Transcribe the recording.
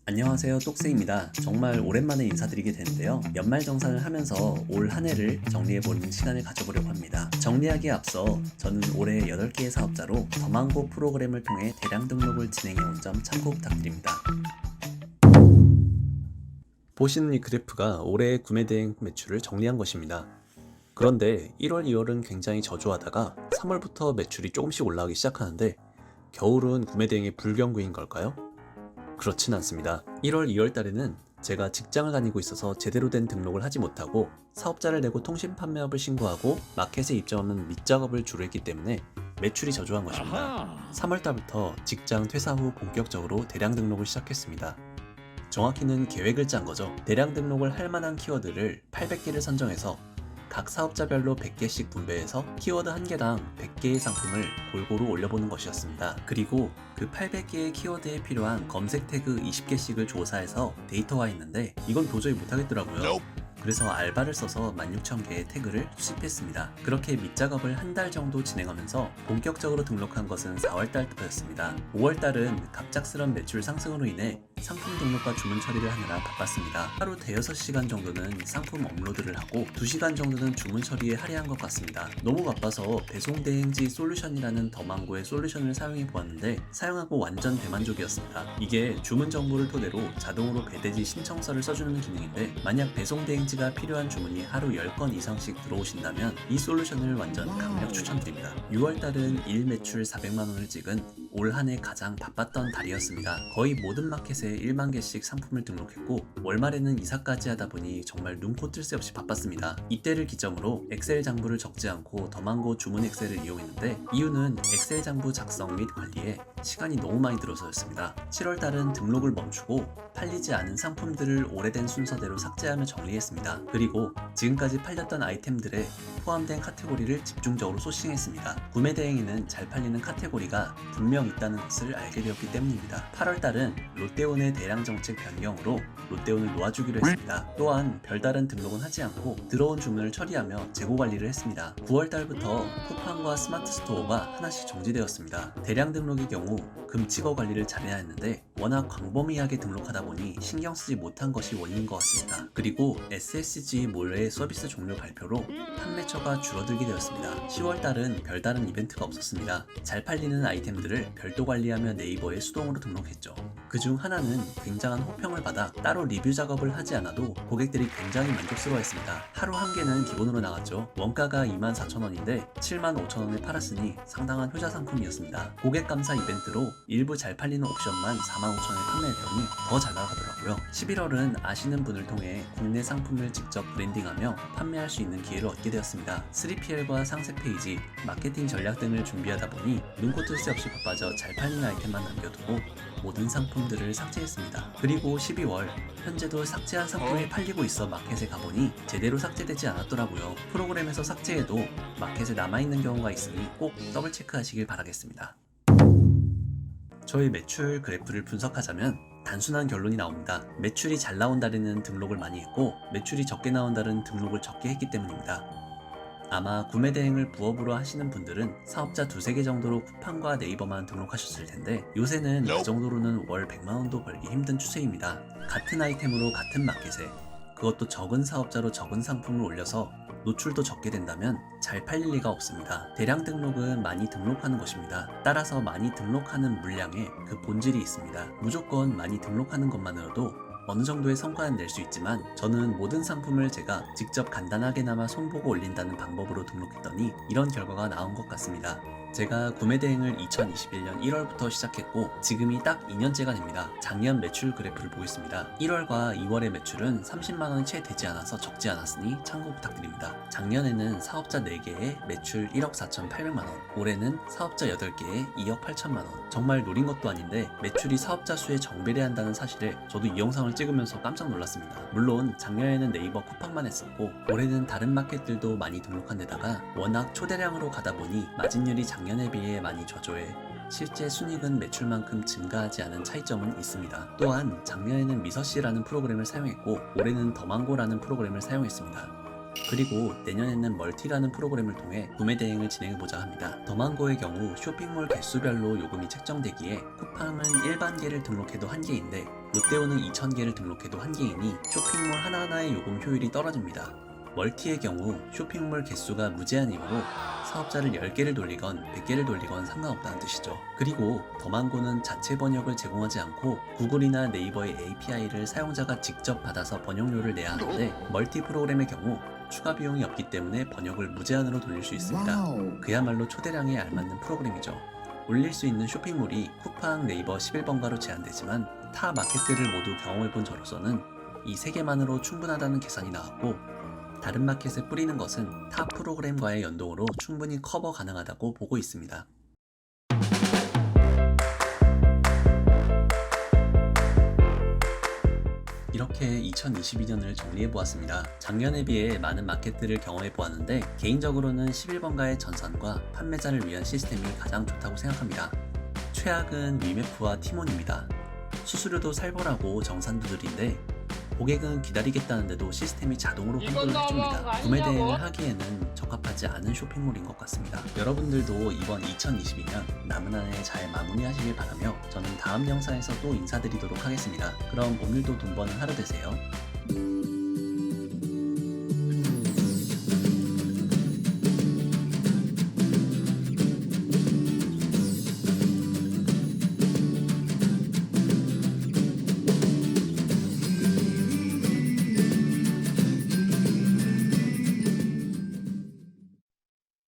안녕하세요, 똑새입니다. 정말 오랜만에 인사드리게 되는데요. 연말정산을 하면서 올 한 해를 정리해보는 시간을 가져보려고 합니다. 정리하기에 앞서 저는 올해 8개의 사업자로 더망고 프로그램을 통해 대량 등록을 진행해온 점 참고 부탁드립니다. 보시는 이 그래프가 올해의 구매대행 매출을 정리한 것입니다. 그런데 1월, 2월은 굉장히 저조하다가 3월부터 매출이 조금씩 올라가기 시작하는데 겨울은 구매대행의 불경구인 걸까요? 그렇진 않습니다. 1월, 2월 달에는 제가 직장을 다니고 있어서 제대로 된 등록을 하지 못하고 사업자를 내고 통신 판매업을 신고하고 마켓에 입점하는 밑작업을 주로 했기 때문에 매출이 저조한 것입니다. 3월 달부터 직장 퇴사 후 본격적으로 대량 등록을 시작했습니다. 정확히는 계획을 짠 거죠. 대량 등록을 할 만한 키워드를 800개를 선정해서 각 사업자별로 100개씩 분배해서 키워드 1개당 100개의 상품을 골고루 올려보는 것이었습니다. 그리고 그 800개의 키워드에 필요한 검색 태그 20개씩을 조사해서 데이터화했는데 이건 도저히 못하겠더라고요. 그래서 알바를 써서 16,000개의 태그를 수집했습니다. 그렇게 밑작업을 한 달 정도 진행하면서 본격적으로 등록한 것은 4월달부터였습니다. 5월달은 갑작스런 매출 상승으로 인해 상품 등록과 주문 처리를 하느라 바빴습니다. 하루 대여섯 시간 정도는 상품 업로드를 하고 2시간 정도는 주문 처리에 할애한 것 같습니다. 너무 바빠서 배송대행지 솔루션이라는 더망고의 솔루션을 사용해 보았는데 사용하고 완전 대만족이었습니다. 이게 주문 정보를 토대로 자동으로 배대지 신청서를 써주는 기능인데 만약 배송대행지가 필요한 주문이 하루 10건 이상씩 들어오신다면 이 솔루션을 완전 강력 추천드립니다. 6월달은 일 매출 400만원을 찍은 올 한 해 가장 바빴던 달이었습니다. 거의 모든 마켓에 1만 개씩 상품을 등록했고 월말에는 이사까지 하다 보니 정말 눈코 뜰 새 없이 바빴습니다. 이때를 기점으로 엑셀 장부를 적지 않고 더망고 주문 엑셀을 이용했는데 이유는 엑셀 장부 작성 및 관리에 시간이 너무 많이 들어서였습니다. 7월달은 등록을 멈추고 팔리지 않은 상품들을 오래된 순서대로 삭제하며 정리했습니다. 그리고 지금까지 팔렸던 아이템들에 포함된 카테고리를 집중적으로 소싱했습니다. 구매 대행에는 잘 팔리는 카테고리가 분명 있다는 것을 알게 되었기 때문입니다. 8월달은 롯데온의 대량 정책 변경으로 롯데온을 놓아주기로 했습니다. 또한 별다른 등록은 하지 않고 들어온 주문을 처리하며 재고 관리를 했습니다. 9월달부터 쿠팡과 스마트 스토어가 하나씩 정지되었습니다. 대량 등록의 경우 금치거 관리를 잘해야 했는데 워낙 광범위하게 등록하다 보니 신경 쓰지 못한 것이 원인인 것 같습니다. 그리고 SSG 몰의 서비스 종료 발표로 판매처가 줄어들게 되었습니다. 10월달은 별다른 이벤트가 없었습니다. 잘 팔리는 아이템들을 별도 관리하며 네이버에 수동으로 등록했죠. 그중 하나는 굉장한 호평을 받아 따로 리뷰 작업을 하지 않아도 고객들이 굉장히 만족스러워했습니다. 하루 한 개는 기본으로 나갔죠. 원가가 24,000원인데 75,000원에 팔았으니 상당한 효자 상품이었습니다. 고객 감사 이벤트로 일부 잘 팔리는 옵션만 45,000원에 판매했더니 더 잘 나가더라고요. 11월은 아시는 분을 통해 국내 상품을 직접 브랜딩하며 판매할 수 있는 기회를 얻게 되었습니다. 3PL과 상세 페이지, 마케팅 전략 등을 준비하다 보니 눈코 뜰 새 없이 바빠져 잘 팔리는 아이템만 남겨두고 모든 상품들을 삭제했습니다. 그리고 12월 현재도 삭제한 상품이 팔리고 있어 마켓에 가보니 제대로 삭제되지 않았더라고요. 프로그램에서 삭제해도 마켓에 남아있는 경우가 있으니 꼭 더블 체크하시길 바라겠습니다. 저의 매출 그래프를 분석하자면 단순한 결론이 나옵니다. 매출이 잘 나온 달에는 등록을 많이 했고 매출이 적게 나온 달은 등록을 적게 했기 때문입니다. 아마 구매 대행을 부업으로 하시는 분들은 사업자 2-3개 정도로 쿠팡과 네이버만 등록하셨을 텐데 요새는 그 정도로는 월 100만원도 벌기 힘든 추세입니다. 같은 아이템으로 같은 마켓에 그것도 적은 사업자로 적은 상품을 올려서 노출도 적게 된다면 잘 팔릴 리가 없습니다. 대량 등록은 많이 등록하는 것입니다. 따라서 많이 등록하는 물량에 그 본질이 있습니다. 무조건 많이 등록하는 것만으로도 어느 정도의 성과는 낼 수 있지만 저는 모든 상품을 제가 직접 간단하게나마 손보고 올린다는 방법으로 등록했더니 이런 결과가 나온 것 같습니다. 제가 구매 대행을 2021년 1월부터 시작했고 지금이 딱 2년째가 됩니다. 작년 매출 그래프를 보겠습니다. 1월과 2월의 매출은 30만원이 채 되지 않아서 적지 않았으니 참고 부탁드립니다. 작년에는 사업자 4개에 매출 1억 4,800만원, 올해는 사업자 8개에 2억 8천만원. 정말 노린 것도 아닌데 매출이 사업자 수에 정비례한다는 사실에 저도 이 영상을 찍으면서 깜짝 놀랐습니다. 물론 작년에는 네이버 쿠팡만 했었고 올해는 다른 마켓들도 많이 등록한 데다가 워낙 초대량으로 가다 보니 마진율이 작년에 비해 많이 저조해 실제 순이익은 매출만큼 증가하지 않은 차이점은 있습니다. 또한 작년에는 미서씨라는 프로그램을 사용했고 올해는 더망고라는 프로그램을 사용했습니다. 그리고 내년에는 멀티라는 프로그램을 통해 구매 대행을 진행해보자 합니다. 더망고의 경우 쇼핑몰 개수별로 요금이 책정되기에 쿠팡은 일반 계를 등록해도 1개인데 롯데온은 2,000개를 등록해도 한개이니 쇼핑몰 하나하나의 요금 효율이 떨어집니다. 멀티의 경우 쇼핑몰 개수가 무제한이므로 사업자를 10개를 돌리건 100개를 돌리건 상관없다는 뜻이죠. 그리고 더망고는 자체 번역을 제공하지 않고 구글이나 네이버의 API를 사용자가 직접 받아서 번역료를 내야 하는데, 멀티 프로그램의 경우 추가 비용이 없기 때문에 번역을 무제한으로 돌릴 수 있습니다. 그야말로 초대량에 알맞는 프로그램이죠. 올릴 수 있는 쇼핑몰이 쿠팡, 네이버 11번가로 제한되지만 타 마켓들을 모두 경험해본 저로서는 이 3개만으로 충분하다는 계산이 나왔고, 다른 마켓에 뿌리는 것은 타 프로그램과의 연동으로 충분히 커버 가능하다고 보고 있습니다. 이렇게 2022년을 정리해보았습니다. 작년에 비해 많은 마켓들을 경험해보았는데 개인적으로는 11번가의 전산과 판매자를 위한 시스템이 가장 좋다고 생각합니다. 최악은 위메프와 티몬입니다. 수수료도 살벌하고 정산도 느린데 고객은 기다리겠다는데도 시스템이 자동으로 환불을 해줍니다. 구매 대행을 하기에는 적합하지 않은 쇼핑몰인 것 같습니다. 여러분들도 이번 2022년 남은 한 해 잘 마무리하시길 바라며 저는 다음 영상에서 또 인사드리도록 하겠습니다. 그럼 오늘도 돈 버는 하루 되세요.